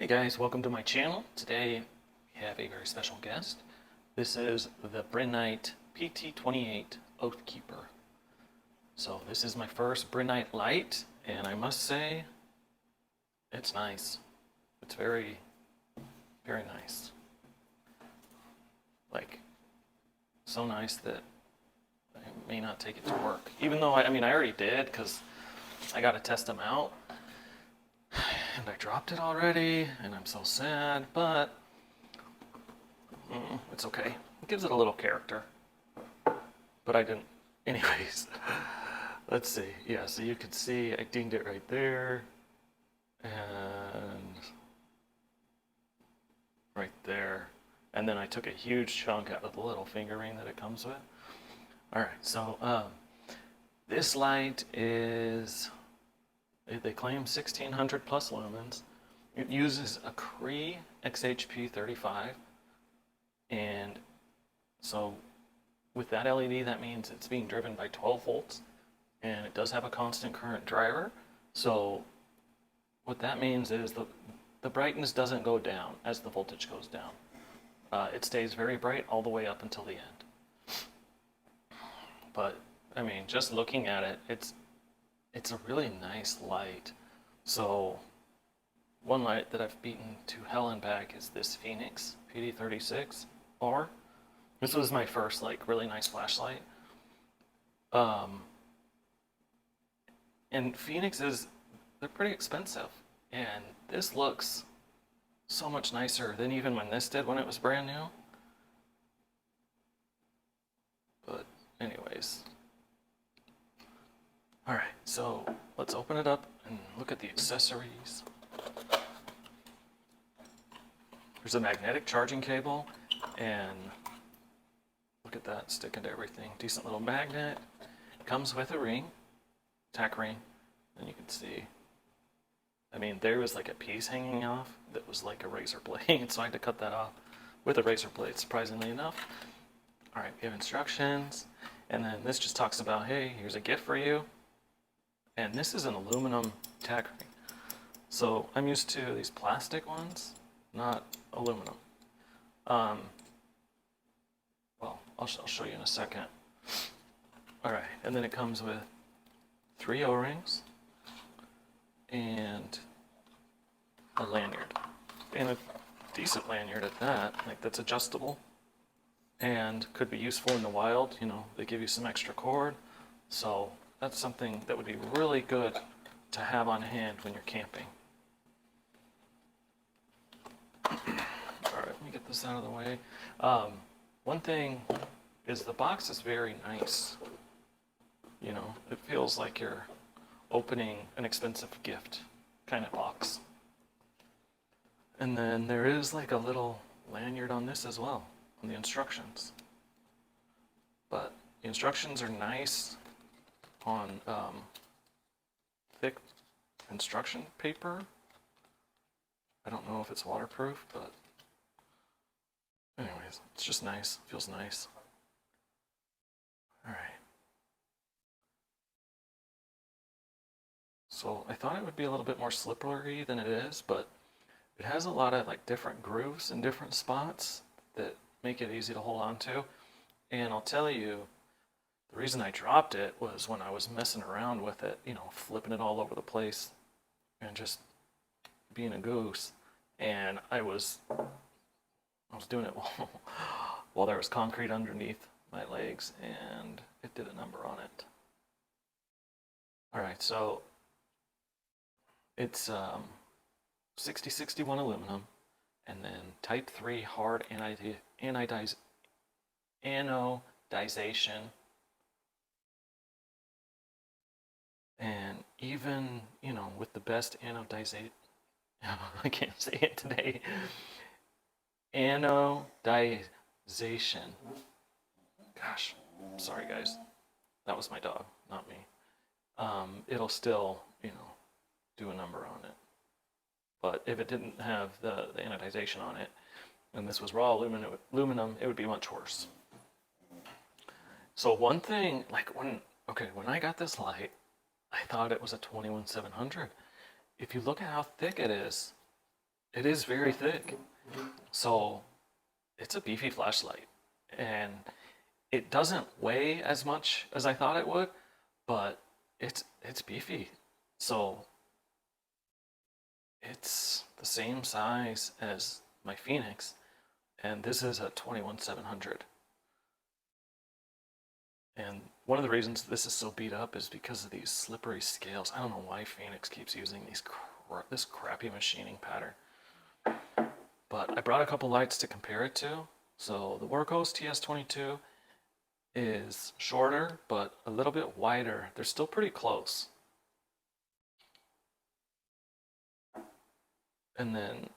guys, welcome to my channel. Today we have a very special guest. This is the Brinyte PT28 Oathkeeper. So this is my first Brinyte light, and I must say, it's nice. It's very, very nice. Like, so nice that I may not take it to work. Even though, I already did, because I got to test them out. And I dropped it already, and I'm so sad, but it's okay. It gives it a little character. But I didn't. Anyways, let's see. Yeah, so you can see I dinged it right there. And right there. And then I took a huge chunk out of the little finger ring that it comes with. Alright, so this light is... They claim 1600 plus lumens. It uses a Cree xhp35, and so with that LED, that means it's being driven by 12 volts, and it does have a constant current driver. So what that means is the brightness doesn't go down as the voltage goes down. It stays very bright all the way up until the end. But I mean, just looking at it, it's a really nice light. So one light that I've beaten to hell and back is this Phoenix PT36 R. This was my first really nice flashlight. And Phoenixes, they're pretty expensive. And this looks so much nicer than even when this did when it was brand new. But anyways. Alright, so let's open it up and look at the accessories. There's a magnetic charging cable, and look at that, sticking to everything. Decent little magnet. It comes with a ring, tack ring, and you can see, there was like a piece hanging off that was like a razor blade, so I had to cut that off with a razor blade, surprisingly enough. Alright, we have instructions, and then this just talks about, hey, here's a gift for you. And this is an aluminum tack ring. So I'm used to these plastic ones, not aluminum. Well, I'll show you in a second. All right, and then it comes with 3 O-rings and a lanyard. And a decent lanyard at that, that's adjustable and could be useful in the wild. They give you some extra cord. So that's something that would be really good to have on hand when you're camping. Alright, let me get this out of the way. One thing is the box is very nice. It feels like you're opening an expensive gift kind of box. And then there is like a little lanyard on this as well, on the instructions. But the instructions are nice on thick instruction paper. I don't know if it's waterproof, but anyways, it's just nice. Feels nice. Alright. So I thought it would be a little bit more slippery than it is, but it has a lot of different grooves in different spots that make it easy to hold on to. And I'll tell you, the reason I dropped it was when I was messing around with it, flipping it all over the place and just being a goose. And I was doing it while there was concrete underneath my legs, and it did a number on it. Alright, so it's 6061 aluminum, and then type 3 hard anodization. And even, with the best anodization, I can't say it today, anodization. Gosh, sorry guys, that was my dog, not me. It'll still, do a number on it. But if it didn't have the anodization on it, and this was raw aluminum, it would be much worse. So one thing, when I got this light, I thought it was a 21700. If you look at how thick it is, it is very thick. So it's a beefy flashlight, and it doesn't weigh as much as I thought it would, but it's beefy. So it's the same size as my Phoenix, and this is a 21-700. And one of the reasons this is so beat up is because of these slippery scales. I don't know why Phoenix keeps using this crappy machining pattern. But I brought a couple lights to compare it to. So the Workhorse TS22 is shorter, but a little bit wider. They're still pretty close. And then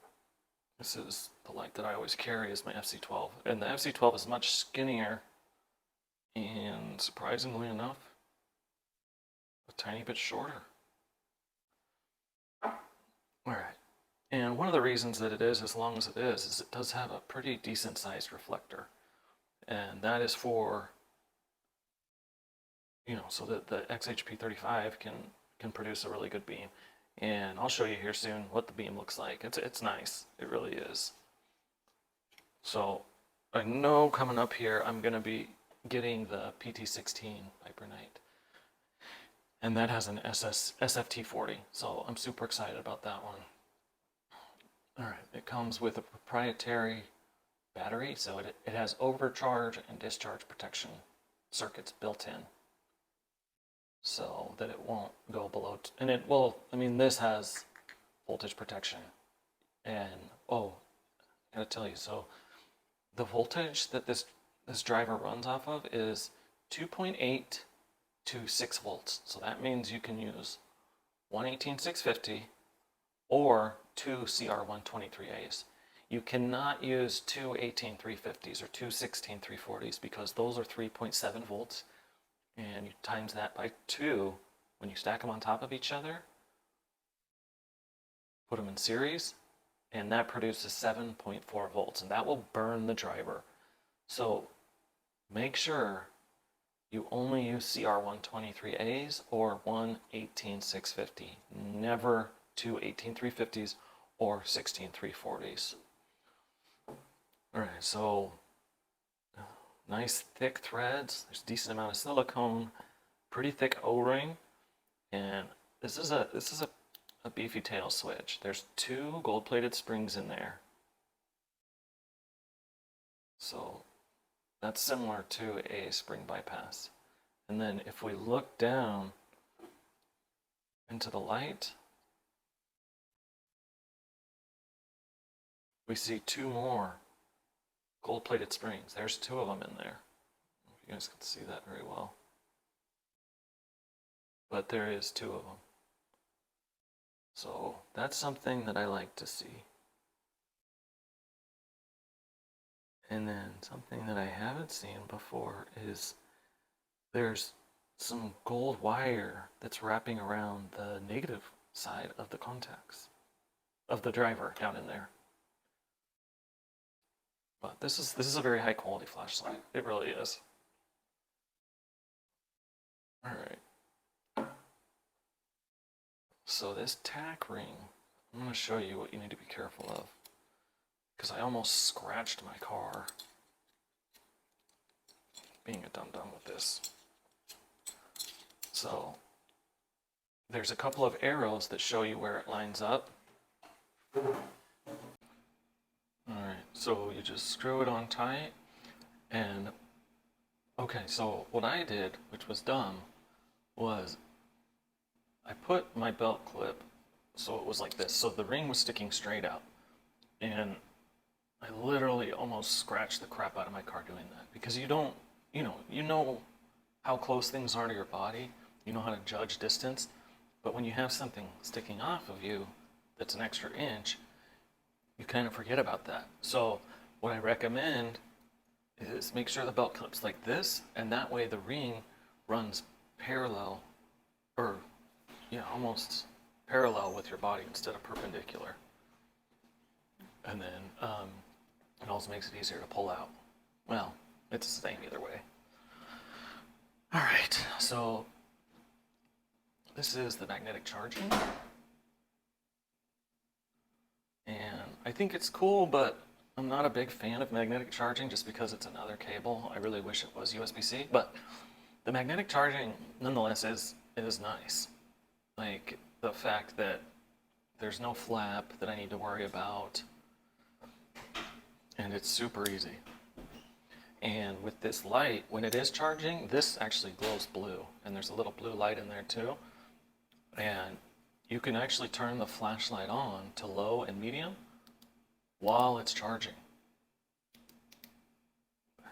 this is the light that I always carry, is my FC12. And the FC12 is much skinnier and, surprisingly enough, a tiny bit shorter. All right. And one of the reasons that it is as long as it is it does have a pretty decent sized reflector. And that is for, so that the xhp35 can produce a really good beam. And I'll show you here soon what the beam looks like. It's nice. It really is. So I know coming up here I'm going to be getting the PT16 by Brinyte. And that has an SFT40. So I'm super excited about that one. All right, it comes with a proprietary battery, so it has overcharge and discharge protection circuits built in, so that it won't go below, and it will, this has voltage protection. And I gotta tell you, so the voltage that this driver runs off of is 2.8 to 6 volts. So that means you can use one 18650 or two CR123As. You cannot use two 18350s or two 16340s because those are 3.7 volts, and you times that by 2 when you stack them on top of each other, put them in series, and that produces 7.4 volts, and that will burn the driver. So make sure you only use CR123As or one 18650. Never two 18350s or 16340s. All right, so nice thick threads. There's a decent amount of silicone, pretty thick O-ring, and this is a beefy tail switch. There's 2 gold-plated springs in there. So that's similar to a spring bypass. And then if we look down into the light, we see 2 more gold-plated springs. There's 2 of them in there. I don't know if you guys can see that very well, but there is 2 of them. So that's something that I like to see. And then something that I haven't seen before is there's some gold wire that's wrapping around the negative side of the contacts of the driver down in there. But this is a very high quality flashlight. It really is. All right. So this tack ring, I'm going to show you what you need to be careful of, because I almost scratched my car being a dum-dum with this. So there's a couple of arrows that show you where it lines up. Alright, so you just screw it on tight, and okay, so what I did, which was dumb, was I put my belt clip so it was like this, so the ring was sticking straight out, and I literally almost scratched the crap out of my car doing that, because you don't, you know how close things are to your body, you know how to judge distance, but when you have something sticking off of you that's an extra inch, you kind of forget about that. So what I recommend is make sure the belt clip's like this, and that way the ring runs parallel, or almost parallel with your body instead of perpendicular. And then it also makes it easier to pull out. Well, it's the same either way. All right, so this is the magnetic charging. And I think it's cool, but I'm not a big fan of magnetic charging just because it's another cable. I really wish it was USB-C, but the magnetic charging nonetheless is nice. Like the fact that there's no flap that I need to worry about, and it's super easy. And with this light, when it is charging, this actually glows blue, and there's a little blue light in there too. And you can actually turn the flashlight on to low and medium while it's charging.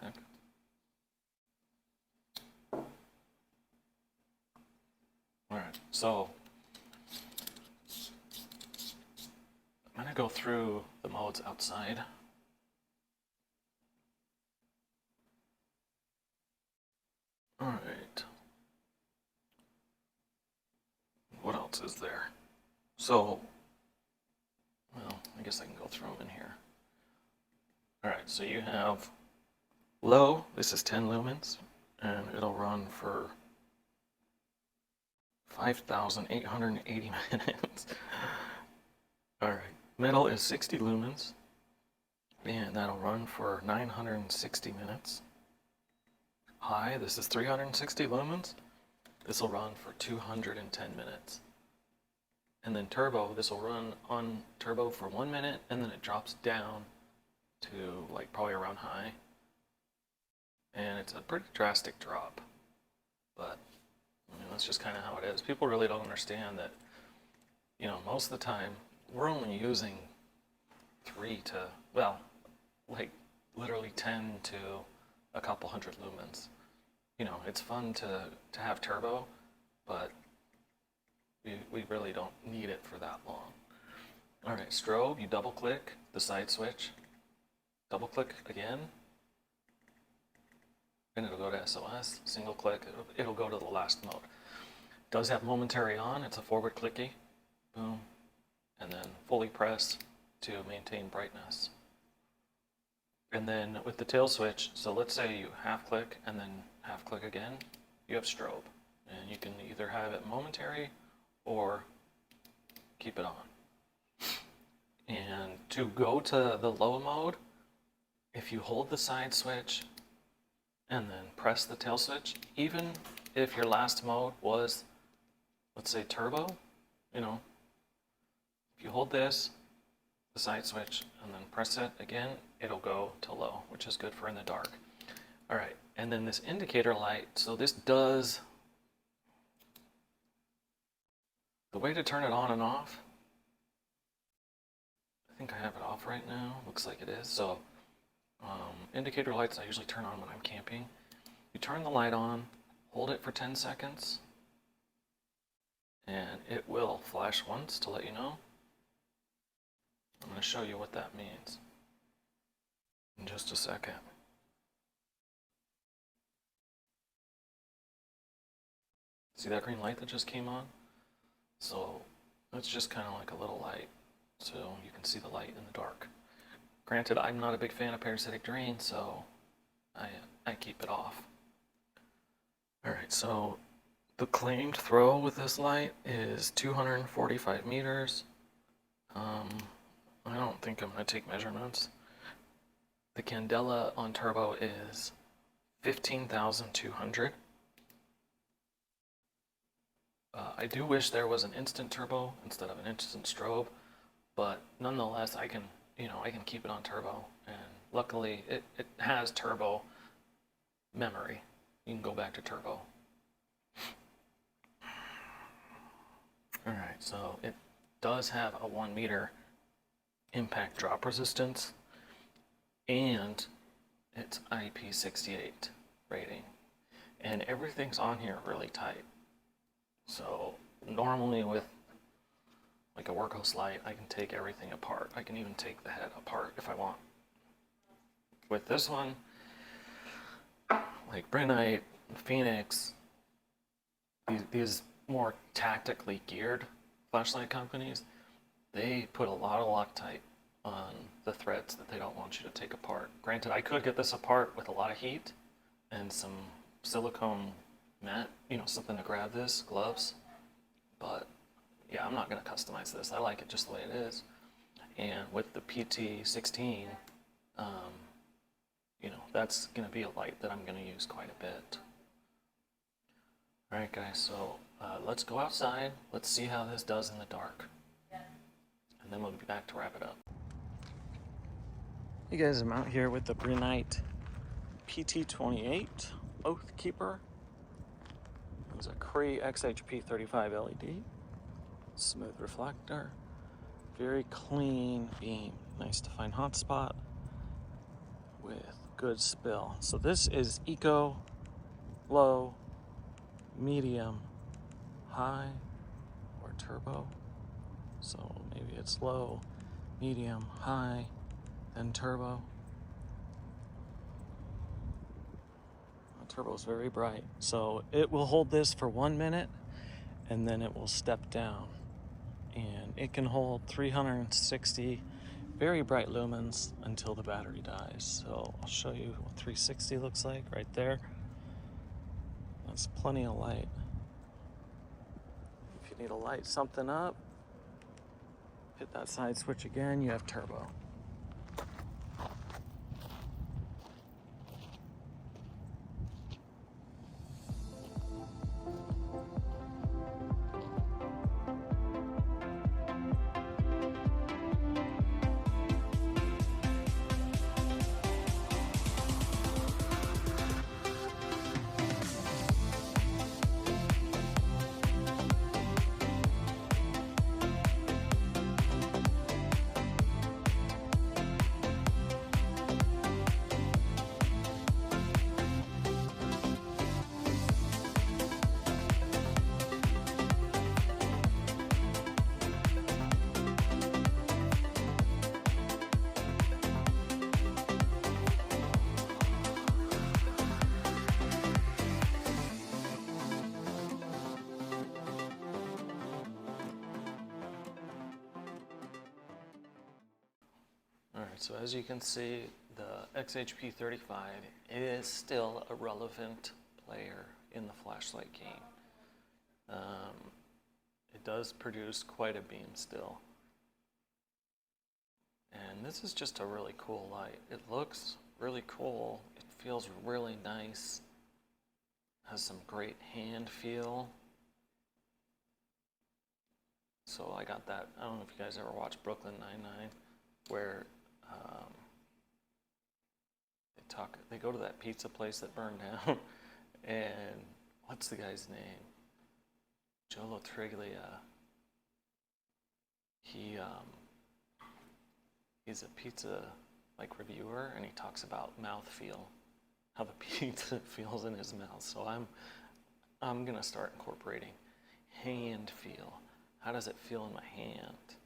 Heck. All right, so I'm gonna go through the modes outside. All right. What else is there? So, well, I guess I can go through them in here. All right, so you have low, this is 10 lumens, and it'll run for 5,880 minutes. All right, middle is 60 lumens, and that'll run for 960 minutes. High, this is 360 lumens. This will run for 210 minutes. And then turbo, this will run on turbo for 1 minute, and then it drops down to like probably around high. And it's a pretty drastic drop, but I mean, that's just kind of how it is. People really don't understand that, you know, most of the time we're only using 3 to, well, like literally 10 to a couple hundred lumens. You know, it's fun to have turbo, but we really don't need it for that long. All right, strobe, you double click the side switch, double click again, and it'll go to SOS, single click, it'll go to the last mode. It does have momentary on, it's a forward clicky, boom, and then fully press to maintain brightness. And then with the tail switch, so let's say you half click and then half click again, you have strobe. And you can either have it momentary or keep it on. And to go to the low mode, if you hold the side switch and then press the tail switch, even if your last mode was, let's say turbo, you know, if you hold this, the side switch, and then press it again, it'll go to low, which is good for in the dark. All right, and then this indicator light, so this does, the way to turn it on and off, I think I have it off right now, looks like it is. So indicator lights I usually turn on when I'm camping. You turn the light on, hold it for 10 seconds, and it will flash once to let you know. I'm going to show you what that means in just a second. See that green light that just came on? So it's just kind of like a little light, so you can see the light in the dark. Granted, I'm not a big fan of parasitic drain, so I keep it off. Alright, so the claimed throw with this light is 245 meters. I don't think I'm going to take measurements. The candela on turbo is 15,200. I do wish there was an instant turbo instead of an instant strobe, but nonetheless, I can keep it on turbo, and luckily it has turbo memory. You can go back to turbo. All right, so it does have a 1 meter impact drop resistance, and it's IP68 rating, and everything's on here really tight. So normally with like a workhorse light, I can take everything apart. I can even take the head apart if I want. With this one, like Brinyte, Phoenix, these more tactically geared flashlight companies, they put a lot of Loctite on the threads that they don't want you to take apart. Granted, I could get this apart with a lot of heat and some silicone mat, something to grab this, gloves, but yeah, I'm not going to customize this. I like it just the way it is. And with the PT16, you know, that's going to be a light that I'm going to use quite a bit. Alright guys, so let's go outside, let's see how this does in the dark, and then we'll be back to wrap it up. Hey guys, I'm out here with the Brinyte PT28 Oathkeeper. It's a Cree xhp35 LED, smooth reflector, very clean beam, nice to find hotspot with good spill. So this is eco, low, medium, high, or turbo. So maybe it's low, medium, high, then turbo. Turbo is very bright, so it will hold this for 1 minute and then it will step down, and it can hold 360 very bright lumens until the battery dies. So I'll show you what 360 looks like right there. That's plenty of light. If you need to light something up, hit that side switch again, you have turbo. Alright, so as you can see, the xhp35 is still a relevant player in the flashlight game. It does produce quite a beam still. And this is just a really cool light. It looks really cool, it feels really nice, has some great hand feel. So I got that, I don't know if you guys ever watched Brooklyn Nine-Nine, where they go to that pizza place that burned down, and what's the guy's name? Joe Triglia. He's a pizza reviewer, and he talks about mouthfeel, how the pizza feels in his mouth. So I'm gonna start incorporating hand feel. How does it feel in my hand?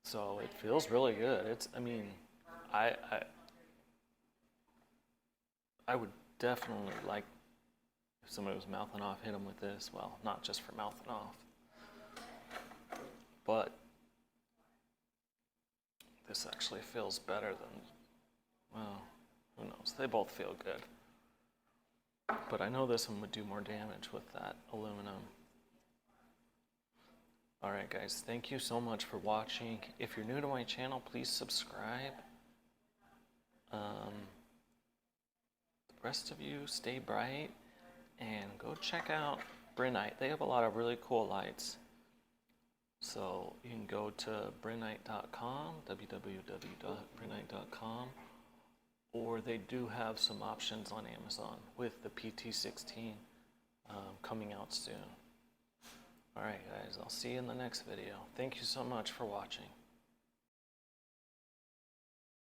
So it feels really good. I would definitely like if somebody was mouthing off, hit them with this. Well, not just for mouthing off, but this actually feels better than, well, who knows? They both feel good. But I know this one would do more damage with that aluminum. Alright guys, thank you so much for watching. If you're new to my channel, please subscribe. The rest of you, stay bright and go check out Brinyte. They have a lot of really cool lights. So you can go to Brinyte.com, www.brinyte.com, or they do have some options on Amazon with the PT16 coming out soon. Alright guys, I'll see you in the next video. Thank you so much for watching.